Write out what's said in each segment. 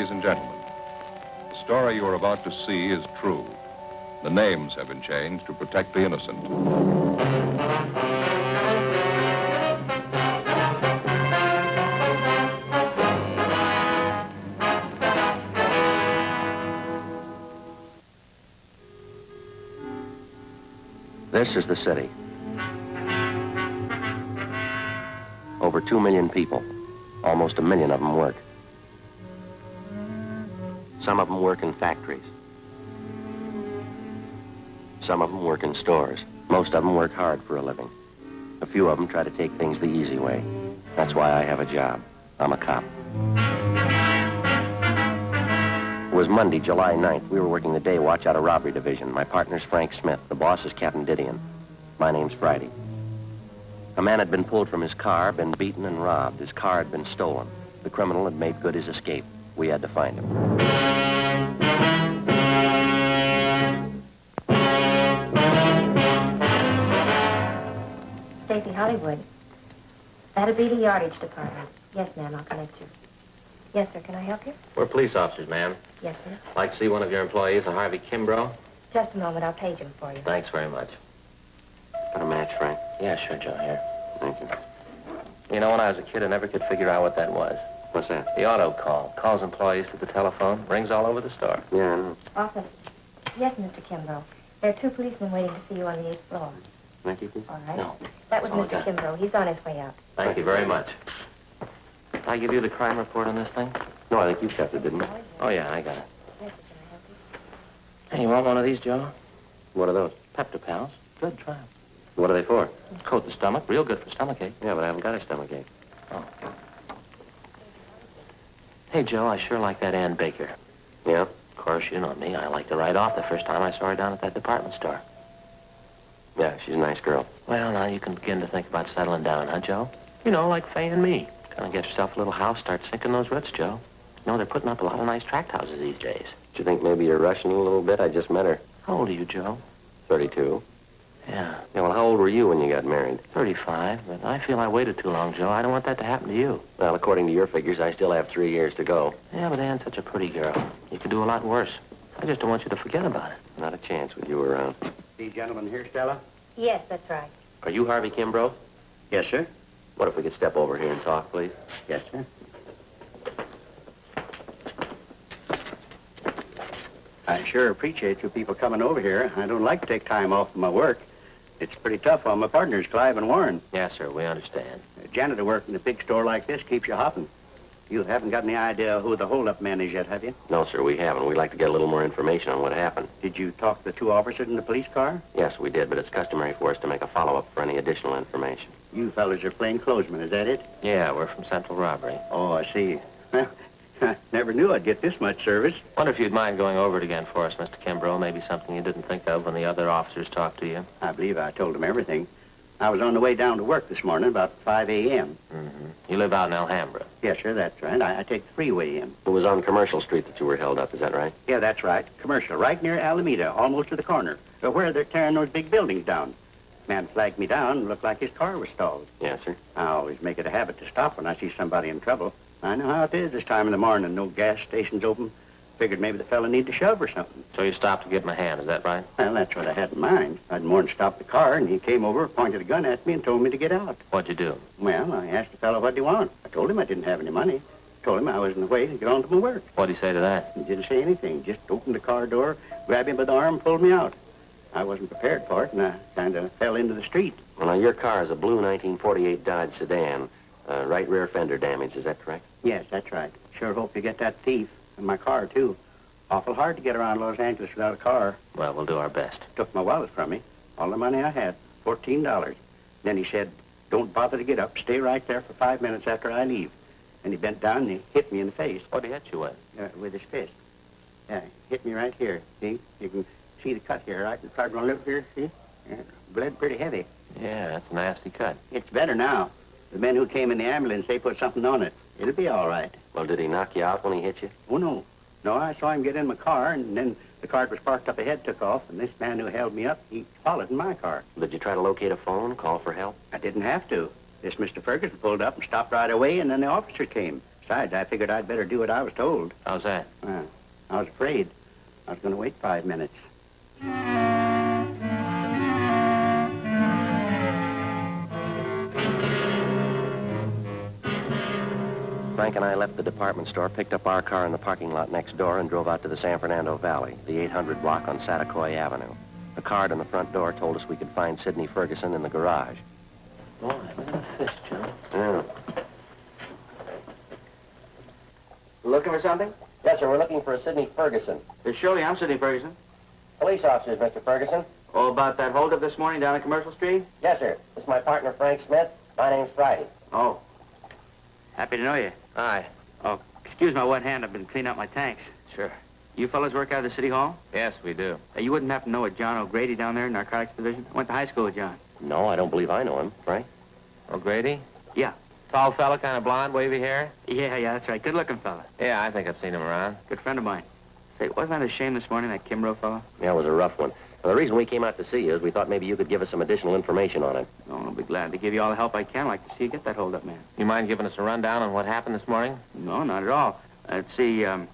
Ladies and gentlemen, the story you are about to see is true. The names have been changed to protect the innocent. This is the city. Over 2 million people. Almost 1 million of them work. Some of them work in factories. Some of them work in stores. Most of them work hard for a living. A few of them try to take things the easy way. That's why I have a job. I'm a cop. It was Monday, July 9th. We were working the day watch out of robbery division. My partner's Frank Smith. The boss is Captain Didion. My name's Friday. A man had been pulled from his car, been beaten and robbed. His car had been stolen. The criminal had made good his escape. We had to find him. Stacy Hollywood. That'll be the yardage department. Yes, ma'am, I'll connect you. Yes, sir, can I help you? We're police officers, ma'am. Yes, sir. Like to see one of your employees, a Harvey Kimbrough. Just a moment, I'll page him for you. Thanks very much. Got a match, Frank? Yeah, sure, Joe, here. Thank you. You know, when I was a kid, I never could figure out what that was. What's that? The auto call. Calls employees to the telephone. Rings all over the store. Yeah, I know. Office. Yes, Mr. Kimbrough. There are 2 policemen waiting to see you on the 8th floor. Thank you, please. All right. No. That was That's all I Mr. got. Kimbrough. He's on his way out. Thank you very much. Did I give you the crime report on this thing? No, I think you kept it, didn't you? Oh, yeah, I got it. Yes, sir, can I help you? Hey, you want one of these, Joe? What are those? Pepto-Pals. Good, try 'em. What are they for? Coat the stomach. Real good for stomachache. Yeah, but I haven't got a stomachache. Oh. Hey, Joe, I sure like that Ann Baker. Yeah? Of course, you know me. I liked her right off the first time I saw her down at that department store. Yeah, she's a nice girl. Well, now you can begin to think about settling down, huh, Joe? You know, like Fay and me. Gonna get yourself a little house, start sinking those roots, Joe. You know, they're putting up a lot of nice tract houses these days. Do you think maybe you're rushing a little bit? I just met her. How old are you, Joe? 32. Yeah, Yeah, well, how old were you when you got married? 35, but I feel I waited too long, Joe. I don't want that to happen to you. Well, according to your figures, I still have 3 years to go. Yeah, but Ann's such a pretty girl. You could do a lot worse. I just don't want you to forget about it. Not a chance with you around. The gentleman here, Stella? Yes, that's right. Are you Harvey Kimbrough? Yes, sir. What if we could step over here and talk, please? Yes, sir. I sure appreciate you people coming over here. I don't like to take time off from my work. It's pretty tough on my partners, Clive and Warren. Yes, sir, we understand. Janitor work in a big store like this keeps you hopping. You haven't got any idea who the hold-up man is yet, have you? No, sir, we haven't. We'd like to get a little more information on what happened. Did you talk to the 2 officers in the police car? Yes, we did, but it's customary for us to make a follow-up for any additional information. You fellas are plainclothesmen, is that it? Yeah, we're from Central Robbery. Oh, I see. Well, I never knew I'd get this much service. Wonder if you'd mind going over it again for us, Mr. Kimbrough. Maybe something you didn't think of when the other officers talked to you. I believe I told them everything. I was on the way down to work this morning about 5 a.m. Mm-hmm. You live out in Alhambra. Yes, sir, that's right. I take the freeway in. It was on Commercial Street that you were held up, is that right? Yeah, that's right. Commercial, right near Alameda, almost to the corner. Where they're tearing those big buildings down. Man flagged me down, looked like his car was stalled. Yes, sir. I always make it a habit to stop when I see somebody in trouble. I know how it is this time in the morning, no gas stations open. Figured maybe the fella needed a shove or something. So you stopped to give him a hand, is that right? Well, that's what I had in mind. I'd more than stopped the car, and he came over, pointed a gun at me, and told me to get out. What'd you do? Well, I asked the fellow what he wanted. I told him I didn't have any money. Told him I was in the way to get on to my work. What'd he say to that? He didn't say anything. Just opened the car door, grabbed him by the arm, and pulled me out. I wasn't prepared for it, and I kind of fell into the street. Well, now, your car is a blue 1948 Dodge sedan. Right rear fender damage, is that correct? Yes, that's right. Sure hope you get that thief in my car, too. Awful hard to get around Los Angeles without a car. Well, we'll do our best. Took my wallet from me. All the money I had, $14. Then he said, don't bother to get up. Stay right there for 5 minutes after I leave. And he bent down and he hit me in the face. What'd he hit you with? With his fist. Yeah, hit me right here. See? You can see the cut here, right? Right on the lip here, see? Yeah, bled pretty heavy. Yeah, that's a nasty cut. It's better now. The men who came in the ambulance, they put something on it. It'll be all right. Well, did he knock you out when he hit you? Oh, no. No, I saw him get in my car, and then the car was parked up ahead, took off, and this man who held me up, he followed in my car. Did you try to locate a phone, call for help? I didn't have to. This Mr. Ferguson pulled up and stopped right away, and then the officer came. Besides, I figured I'd better do what I was told. How's that? I was afraid. I was going to wait 5 minutes. Frank and I left the department store, picked up our car in the parking lot next door, and drove out to the San Fernando Valley, the 800 block on Satakoy Avenue. The card on the front door told us we could find Sidney Ferguson in the garage. Boy, look at that fish, Joe. Yeah. Looking for something? Yes, sir. We're looking for a Sidney Ferguson. Surely, I'm Sidney Ferguson. Police officers, Mr. Ferguson. Oh, about that holdup this morning down on Commercial Street? Yes, sir. This is my partner, Frank Smith. My name's Friday. Oh. Happy to know you. Hi. Oh, excuse my wet hand. I've been cleaning out my tanks. Sure. You fellas work out of the City Hall? Yes, we do. You wouldn't happen to know a John O'Grady down there in Narcotics Division? I went to high school with John. No, I don't believe I know him. Frank? O'Grady? Yeah. Tall fella, kind of blonde, wavy hair? Yeah, that's right. Good-looking fella. Yeah, I think I've seen him around. Good friend of mine. Say, wasn't that a shame this morning, that Kimbrough fella? Yeah, it was a rough one. Well, the reason we came out to see you is we thought maybe you could give us some additional information on it. Oh, I'll be glad to give you all the help I can. I'd like to see you get that holdup man. You mind giving us a rundown on what happened this morning? No, not at all. Let's see, it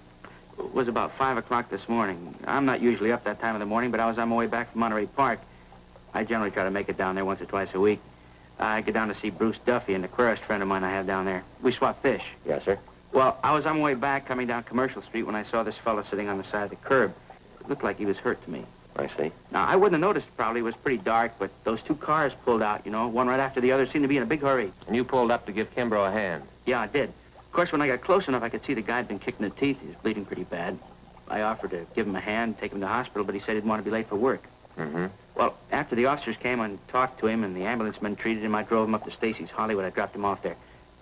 was about 5 o'clock this morning. I'm not usually up that time of the morning, but I was on my way back from Monterey Park. I generally try to make it down there once or twice a week. I get down to see Bruce Duffy, an aquarist friend of mine I have down there. We swap fish. Yes, sir. Well, I was on my way back coming down Commercial Street when I saw this fellow sitting on the side of the curb. It looked like he was hurt to me. I see. Now, I wouldn't have noticed probably. It was pretty dark, but those two cars pulled out, one right after the other, seemed to be in a big hurry. And you pulled up to give Kimbrough a hand? Yeah, I did. Of course, when I got close enough, I could see the guy had been kicked in the teeth. He was bleeding pretty bad. I offered to give him a hand, take him to the hospital, but he said he didn't want to be late for work. Mm-hmm. Well, after the officers came and talked to him and the ambulance men treated him, I drove him up to Stacy's Hollywood. I dropped him off there.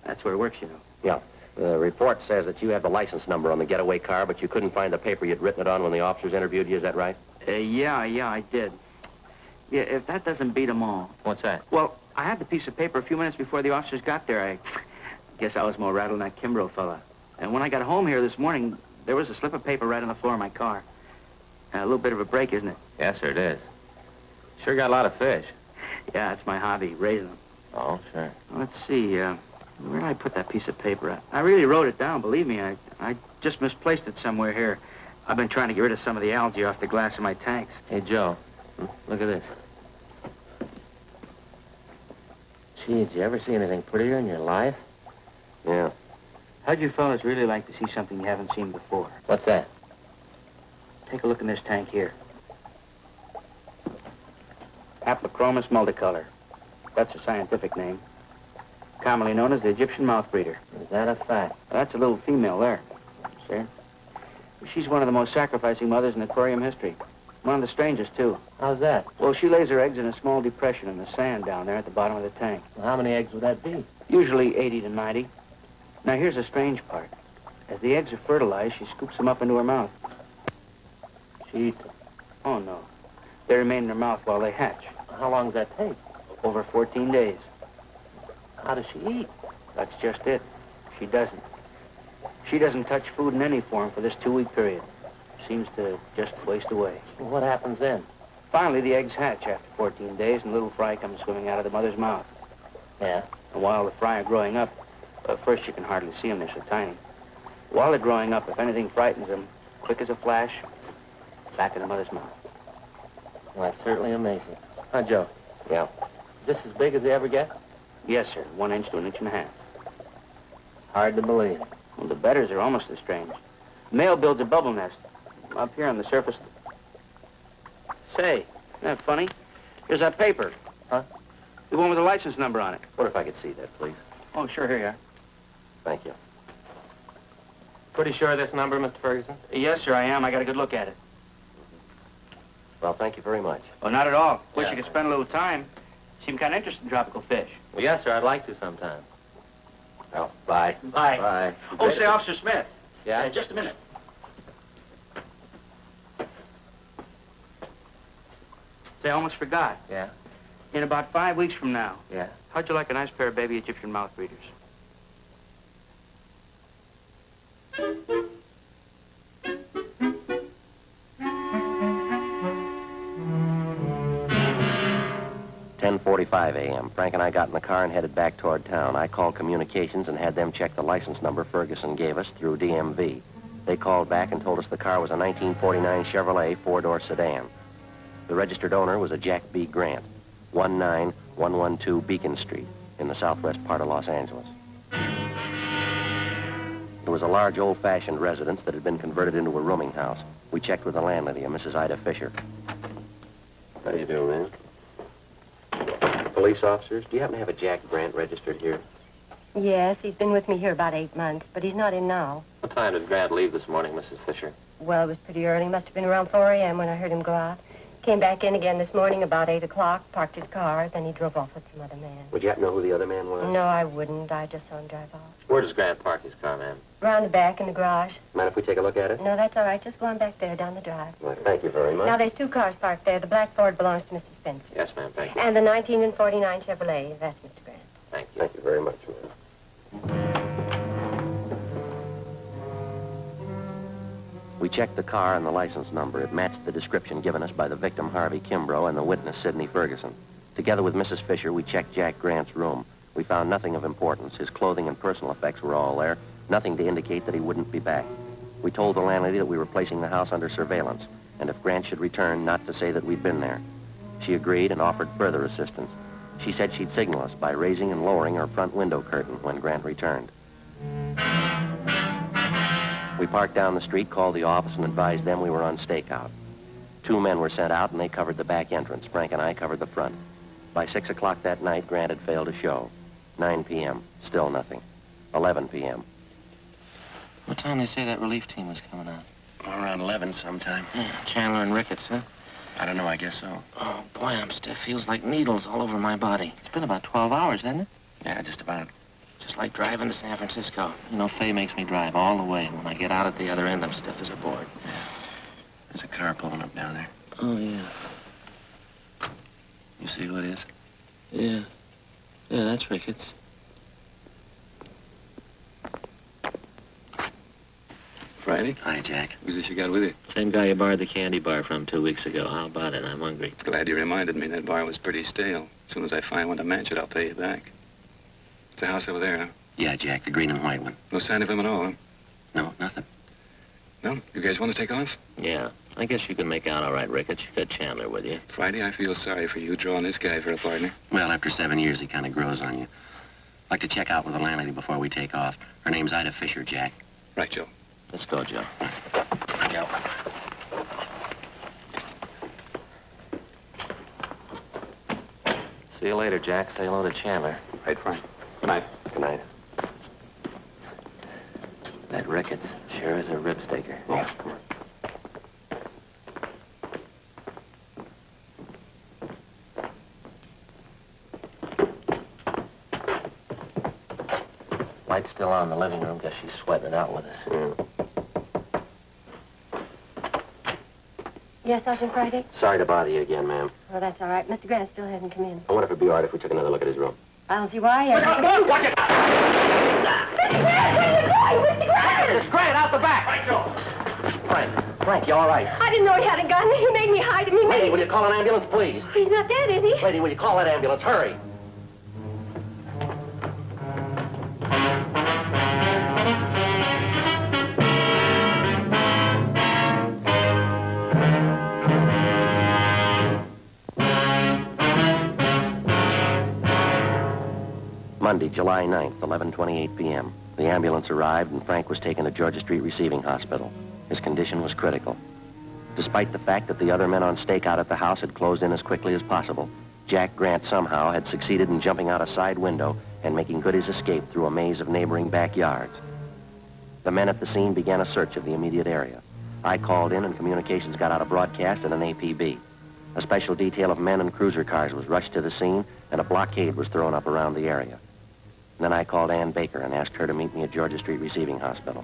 That's where it works, Yeah. The report says that you have the license number on the getaway car, but you couldn't find the paper you'd written it on when the officers interviewed you. Is that right? Yeah, I did. Yeah, if that doesn't beat them all. What's that? Well, I had the piece of paper a few minutes before the officers got there. I guess I was more rattled than that Kimbrough fella. And when I got home here this morning, there was a slip of paper right on the floor of my car. A little bit of a break, isn't it? Yes, sir, it is. Sure got a lot of fish. Yeah, it's my hobby, raising them. Oh, sure. Let's see, where did I put that piece of paper? I really wrote it down, believe me. I just misplaced it somewhere here. I've been trying to get rid of some of the algae off the glass of my tanks. Hey, Joe, look at this. Gee, did you ever see anything prettier in your life? Yeah. How'd you fellas really like to see something you haven't seen before? What's that? Take a look in this tank here. Aplochromis multicolor. That's a scientific name. Commonly known as the Egyptian mouth breeder. Is that a fact? That's a little female there. See? She's one of the most sacrificing mothers in aquarium history. One of the strangest, too. How's that? Well, she lays her eggs in a small depression in the sand down there at the bottom of the tank. Well, how many eggs would that be? Usually 80 to 90. Now, here's the strange part. As the eggs are fertilized, she scoops them up into her mouth. She eats them. Oh, no. They remain in her mouth while they hatch. How long does that take? Over 14 days. How does she eat? That's just it. She doesn't. She doesn't touch food in any form for this 2-week period. Seems to just waste away. Well, what happens then? Finally, the eggs hatch after 14 days, and little fry comes swimming out of the mother's mouth. Yeah? And while the fry are growing up, first you can hardly see them, they're so tiny. While they're growing up, if anything frightens them, quick as a flash, back in the mother's mouth. Well, that's certainly amazing. Huh, Joe? Yeah. Is this as big as they ever get? Yes, sir. 1 inch to 1.5 inches. Hard to believe. Well, the betters are almost as strange. Male builds a bubble nest up here on the surface. Say, isn't that funny? Here's that paper. Huh? The one with the license number on it. What if I could see that, please? Oh, sure, here you are. Thank you. Pretty sure of this number, Mr. Ferguson? Yes, sir, I am. I got a good look at it. Well, thank you very much. Oh, not at all. Wish Yeah. you could spend a little time. Seem kind of interested in tropical fish. Well, yes, sir, I'd like to sometime. Well, bye. Bye. Bye. Oh, say, Officer Smith. Yeah? Just a minute. Say, I almost forgot. Yeah? In about 5 weeks from now, Yeah? how'd you like a nice pair of baby Egyptian mouth breeders? 10:45 a.m. Frank and I got in the car and headed back toward town. I called communications and had them check the license number Ferguson gave us through DMV. They called back and told us the car was a 1949 Chevrolet four-door sedan. The registered owner was a Jack B. Grant, 19112 Beacon Street in the southwest part of Los Angeles. It was a large, old-fashioned residence that had been converted into a rooming house. We checked with the landlady, a Mrs. Ida Fisher. How do you do, man? Police officers, do you happen to have a Jack Grant registered here? Yes, he's been with me here about 8 months, but he's not in now. What time did Grant leave this morning, Mrs. Fisher? Well, it was pretty early. Must have been around 4 a.m. when I heard him go out. Came back in again this morning about 8 o'clock, parked his car, then he drove off with some other man. Would you happen to know who the other man was? No, I wouldn't. I just saw him drive off. Where does Grant park his car, ma'am? Around the back in the garage. Mind if we take a look at it? No, that's all right. Just go on back there down the drive. Well, thank you very much. Now, there's 2 cars parked there. The black Ford belongs to Mr. Spencer. Yes, ma'am, thank you. And the 1949 Chevrolet, that's Mr. Grant. Thank you. Thank you very much, ma'am. We checked the car and the license number. It matched the description given us by the victim, Harvey Kimbrough, and the witness, Sidney Ferguson. Together with Mrs. Fisher, we checked Jack Grant's room. We found nothing of importance. His clothing and personal effects were all there, nothing to indicate that he wouldn't be back. We told the landlady that we were placing the house under surveillance, and if Grant should return, not to say that we'd been there. She agreed and offered further assistance. She said she'd signal us by raising and lowering her front window curtain when Grant returned. We parked down the street, called the office, and advised them we were on stakeout. 2 men were sent out, and they covered the back entrance. Frank and I covered the front. By 6 o'clock that night, Grant had failed to show. 9 p.m., still nothing. 11 p.m. What time did they say that relief team was coming out? Around 11 sometime. Yeah, Chandler and Ricketts, huh? I don't know, I guess so. Oh, boy, I'm stiff. Feels like needles all over my body. It's been about 12 hours, hasn't it? Yeah, just about. Just like driving to San Francisco. You know, Fay makes me drive all the way. When I get out at the other end, I'm stiff as a board. There's a car pulling up down there. Oh, yeah. You see who it is? Yeah. Yeah, that's Ricketts. Friday? Hi, Jack. Who's this you got with you? Same guy you borrowed the candy bar from 2 weeks ago. How about it? I'm hungry. Glad you reminded me. That bar was pretty stale. As soon as I find one to match it, I'll pay you back. It's the house over there, huh? Yeah, Jack, the green and white one. No sign of him at all, huh? No, nothing. No? You guys want to take off? Yeah. I guess you can make out all right, Ricketts. You got Chandler with you. Friday, I feel sorry for you drawing this guy for a partner. Well, after 7 years, he kind of grows on you. I'd like to check out with the landlady before we take off. Her name's Ida Fisher, Jack. Right, Joe. Let's go, Joe. Joe. See you later, Jack. Say hello to Chandler. Right, Frank. Good night. Good night. That Ricketts sure is a ripstaker. Yeah. Light's still on in the living room. Guess she's sweating it out with us. Mm. Yes, Sergeant Friday? Sorry to bother you again, ma'am. Oh, that's all right. Mr. Grant still hasn't come in. I wonder if it'd be all right if we took another look at his room. I don't see why. Watch it! Mr. Grant, where are you going? Mr. Grant! It's Grant, out the back! Right, Joe. Frank, you all right? I didn't know he had a gun. He made me hide him. He Lady, made will you call an ambulance, please? He's not dead, is he? Lady, will you call that ambulance? Hurry. Monday, July 9th, 11:28 p.m. The ambulance arrived and Frank was taken to Georgia Street Receiving Hospital. His condition was critical. Despite the fact that the other men on stakeout at the house had closed in as quickly as possible, Jack Grant somehow had succeeded in jumping out a side window and making good his escape through a maze of neighboring backyards. The men at the scene began a search of the immediate area. I called in and communications got out a broadcast and an APB. A special detail of men and cruiser cars was rushed to the scene and a blockade was thrown up around the area. Then I called Ann Baker and asked her to meet me at Georgia Street Receiving Hospital.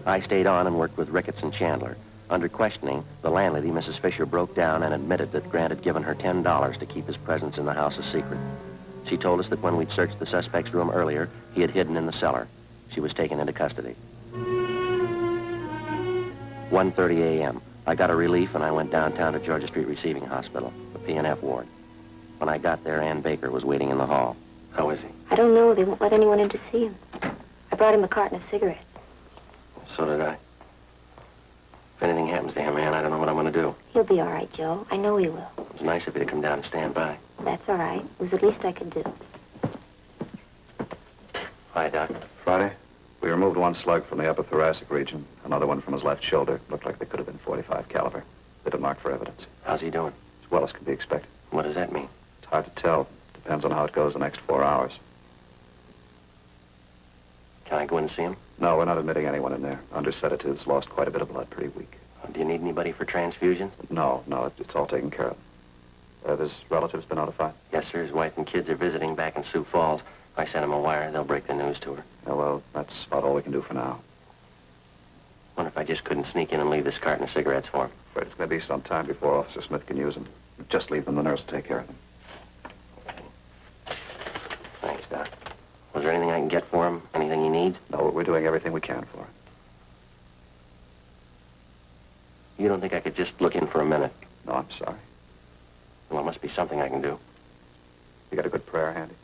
I stayed on and worked with Ricketts and Chandler. Under questioning, the landlady, Mrs. Fisher, broke down and admitted that Grant had given her $10 to keep his presence in the house a secret. She told us that when we'd searched the suspect's room earlier, he had hidden in the cellar. She was taken into custody. 1:30 a.m. I got a relief and I went downtown to Georgia Street Receiving Hospital, the P&F ward. When I got there, Ann Baker was waiting in the hall. How is he? I don't know. They won't let anyone in to see him. I brought him a carton of cigarettes. So did I. If anything happens to him, Ann, I don't know what I'm going to do. He'll be all right, Joe. I know he will. It was nice of you to come down and stand by. That's all right. It was the least I could do. Hi, Doc. Friday, we removed one slug from the upper thoracic region, another one from his left shoulder. Looked like they could have been .45 caliber. They didn't mark for evidence. How's he doing? As well as can be expected. What does that mean? It's hard to tell. Depends on how it goes the next 4 hours. Can I go in and see him? No, we're not admitting anyone in there. Under sedatives, lost quite a bit of blood, pretty weak. Do you need anybody for transfusions? No, it's all taken care of. His relatives been notified? Yes, sir. His wife and kids are visiting back in Sioux Falls. If I send them a wire, they'll break the news to her. Yeah, well, that's about all we can do for now. Wonder if I just couldn't sneak in and leave this carton of cigarettes for him. But it's going to be some time before Officer Smith can use them. Just leave them. The nurse will take care of them. Thanks, Doc. Was there anything I can get for him? Anything he needs? No, we're doing everything we can for him. You don't think I could just look in for a minute? No, I'm sorry. Well, it must be something I can do. You got a good prayer handy?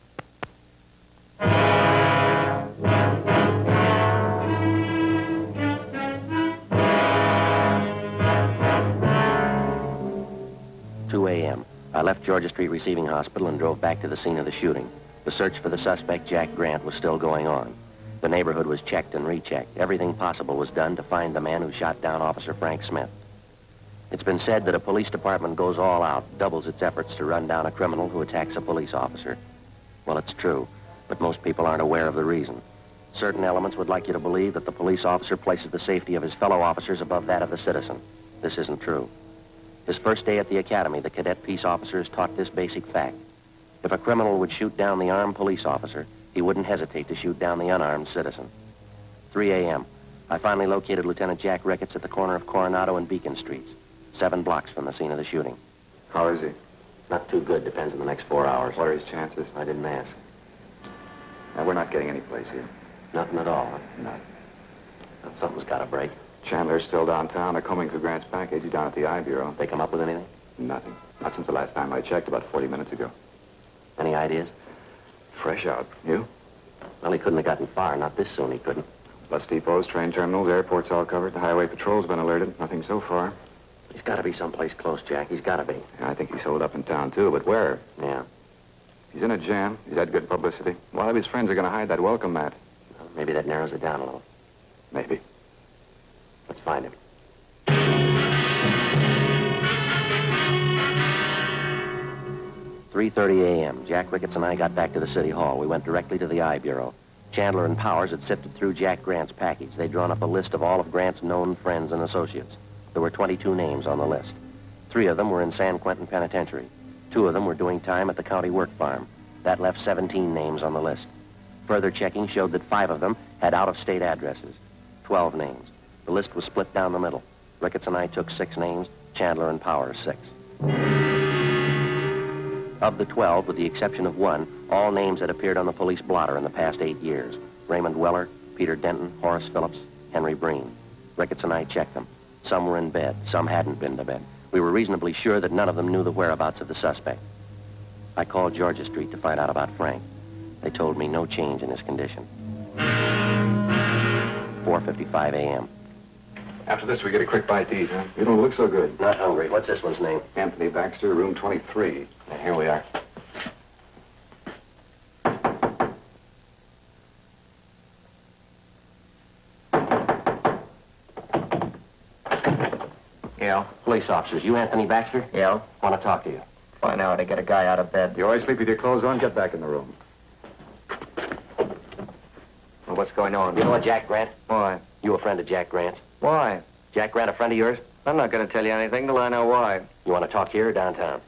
A.m. I left Georgia Street Receiving Hospital and drove back to the scene of the shooting. The search for the suspect, Jack Grant, was still going on. The neighborhood was checked and rechecked. Everything possible was done to find the man who shot down Officer Frank Smith. It's been said that a police department goes all out, doubles its efforts to run down a criminal who attacks a police officer. Well, it's true, but most people aren't aware of the reason. Certain elements would like you to believe that the police officer places the safety of his fellow officers above that of the citizen. This isn't true. His first day at the academy, the cadet peace officer is taught this basic fact. If a criminal would shoot down the armed police officer, he wouldn't hesitate to shoot down the unarmed citizen. 3 a.m. I finally located Lieutenant Jack Ricketts at the corner of Coronado and Beacon Streets, 7 blocks from the scene of the shooting. How is he? Not too good. Depends on the next 4 hours. What are his chances? I didn't ask. Now, we're not getting any place here. Nothing at all. None. Something's got to break. Chandler's still downtown. They're combing through Grant's package. He's down at the I Bureau. They come up with anything? Nothing. Not since the last time I checked, about 40 minutes ago. Any ideas? Fresh out. You? Well, he couldn't have gotten far. Not this soon, he couldn't. Bus depots, train terminals, airports all covered. The highway patrol's been alerted. Nothing so far. He's got to be someplace close, Jack. He's got to be. Yeah, I think he's holed up in town, too. But where? Yeah. He's in a jam. He's had good publicity. A lot of his friends are going to hide that welcome mat. Well, maybe that narrows it down a little. Maybe. Let's find him. 3:30 a.m. Jack Ricketts and I got back to the city hall. We went directly to the I Bureau. Chandler and Powers had sifted through Jack Grant's package. They'd drawn up a list of all of Grant's known friends and associates. There were 22 names on the list. 3 of them were in San Quentin Penitentiary. 2 of them were doing time at the county work farm. That left 17 names on the list. Further checking showed that 5 of them had out-of-state addresses. 12 names. The list was split down the middle. Ricketts and I took 6 names, Chandler and Powers 6. Of the 12, with the exception of 1, all names had appeared on the police blotter in the past 8 years. Raymond Weller, Peter Denton, Horace Phillips, Henry Breen. Ricketts and I checked them. Some were in bed, some hadn't been to bed. We were reasonably sure that none of them knew the whereabouts of the suspect. I called Georgia Street to find out about Frank. They told me no change in his condition. 4:55 a.m. After this, we get a quick bite to eat, huh? You don't look so good. Not hungry. What's this one's name? Anthony Baxter, room 23. Now, here we are. Yeah? Police officers. You Anthony Baxter? Yeah? Want to talk to you. Find out how to get a guy out of bed. You always sleep with your clothes on? Get back in the room. Well, what's going on? You know a Jack Grant? Why? You a friend of Jack Grant's? Why? Jack Grant a friend of yours? I'm not going to tell you anything till I know why. You want to talk here or downtown?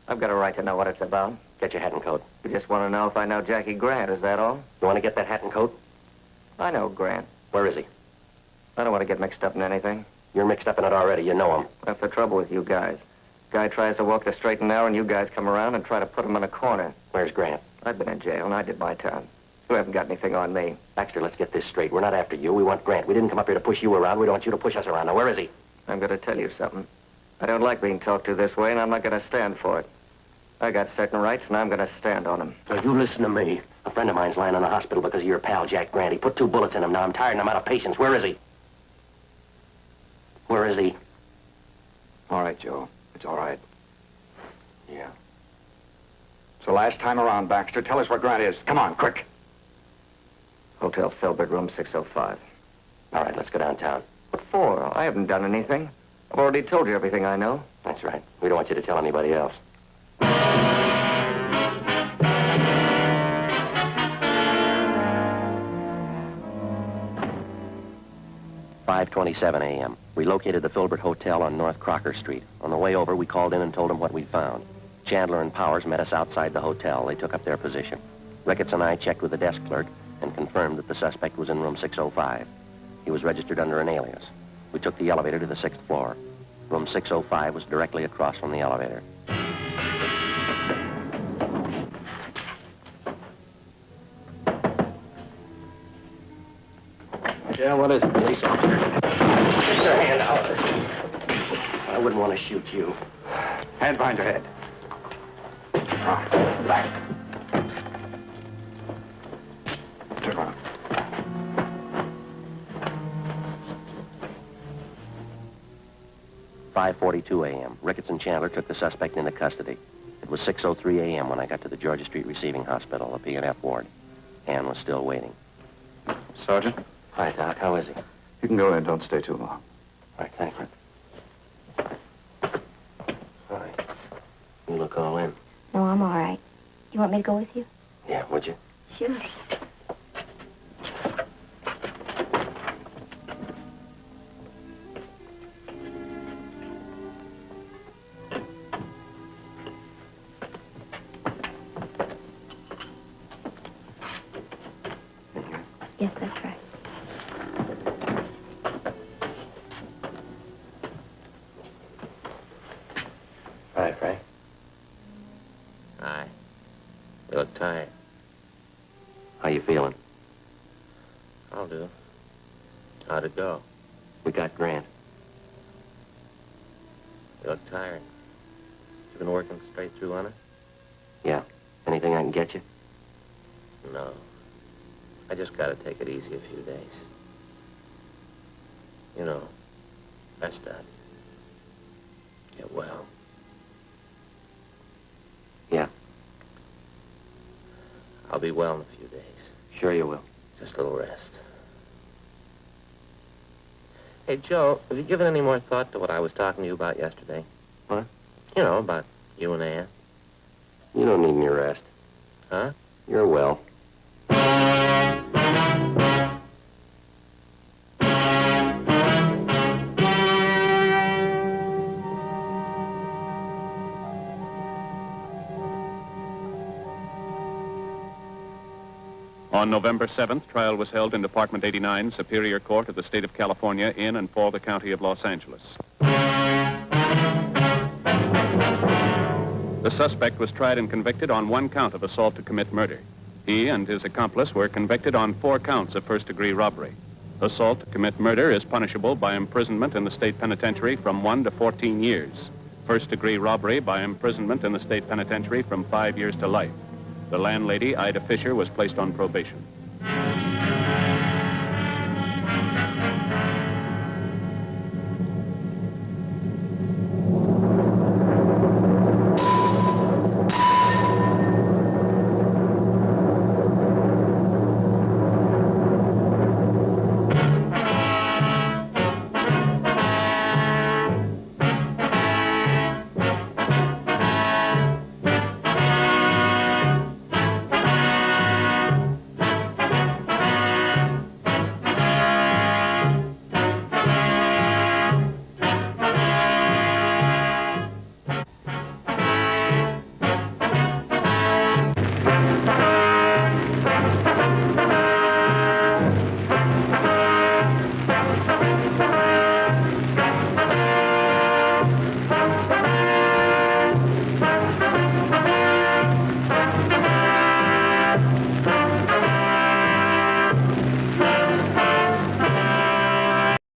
I've got a right to know what it's about. Get your hat and coat. You just want to know if I know Jackie Grant, is that all? You want to get that hat and coat? I know Grant. Where is he? I don't want to get mixed up in anything. You're mixed up in it already. You know him. That's the trouble with you guys. Guy tries to walk the straight and narrow, and you guys come around and try to put him in a corner. Where's Grant? I've been in jail, and I did my time. You haven't got anything on me. Baxter, let's get this straight. We're not after you. We want Grant. We didn't come up here to push you around. We don't want you to push us around. Now, where is he? I'm going to tell you something. I don't like being talked to this way, and I'm not going to stand for it. I got certain rights, and I'm going to stand on them. Now, you listen to me. A friend of mine's lying in the hospital because of your pal, Jack Grant. He put 2 bullets in him. Now I'm tired and I'm out of patience. Where is he? Where is he? All right, Joe. It's all right. Yeah. It's the last time around, Baxter. Tell us what Grant is. Come on, quick. Hotel Felberg, room 605. All right, let's go downtown. What for? I haven't done anything. I've already told you everything I know. That's right. We don't want you to tell anybody else. 5:27 a.m. We located the Filbert Hotel on North Crocker Street. On the way over, we called in and told them what we'd found. Chandler and Powers met us outside the hotel. They took up their position. Ricketts and I checked with the desk clerk and confirmed that the suspect was in room 605. He was registered under an alias. We took the elevator to the 6th floor. Room 605 was directly across from the elevator. Yeah, what is it, police officer? Get your hand out. I wouldn't want to shoot you. Hand behind your head. Back. Turn around. "5:42 a.m. Ricketts and Chandler took the suspect into custody. It was 6:03 a.m. when I got to the Georgia Street Receiving Hospital, the P&F ward. Ann was still waiting. Sergeant, Hi, Doc. How is he? you can go in. Don't stay too long. All right, thank you. All right. You look all in. No, I'm all right. You want me to go with you? Yeah, would you? Sure. Yes, that's right. Hi, Frank. Hi. You look tired. How you feeling? I'll do. How'd it go? We got Grant. You look tired. You been working straight through on it? Yeah. Anything I can get you? No. I just gotta take it easy a few days. You know, rest up. Get well. Yeah. I'll be well in a few days. Sure you will. Just a little rest. Hey, Joe, have you given any more thought to what I was talking to you about yesterday? What? You know, about you and Ann. You don't need any rest. Huh? You're well. On November 7th, trial was held in Department 89, Superior Court of the State of California, in and for the County of Los Angeles. The suspect was tried and convicted on 1 count of assault to commit murder. He and his accomplice were convicted on 4 counts of first-degree robbery. Assault to commit murder is punishable by imprisonment in the state penitentiary from 1 to 14 years. First-degree robbery by imprisonment in the state penitentiary from 5 years to life. The landlady, Ida Fisher, was placed on probation.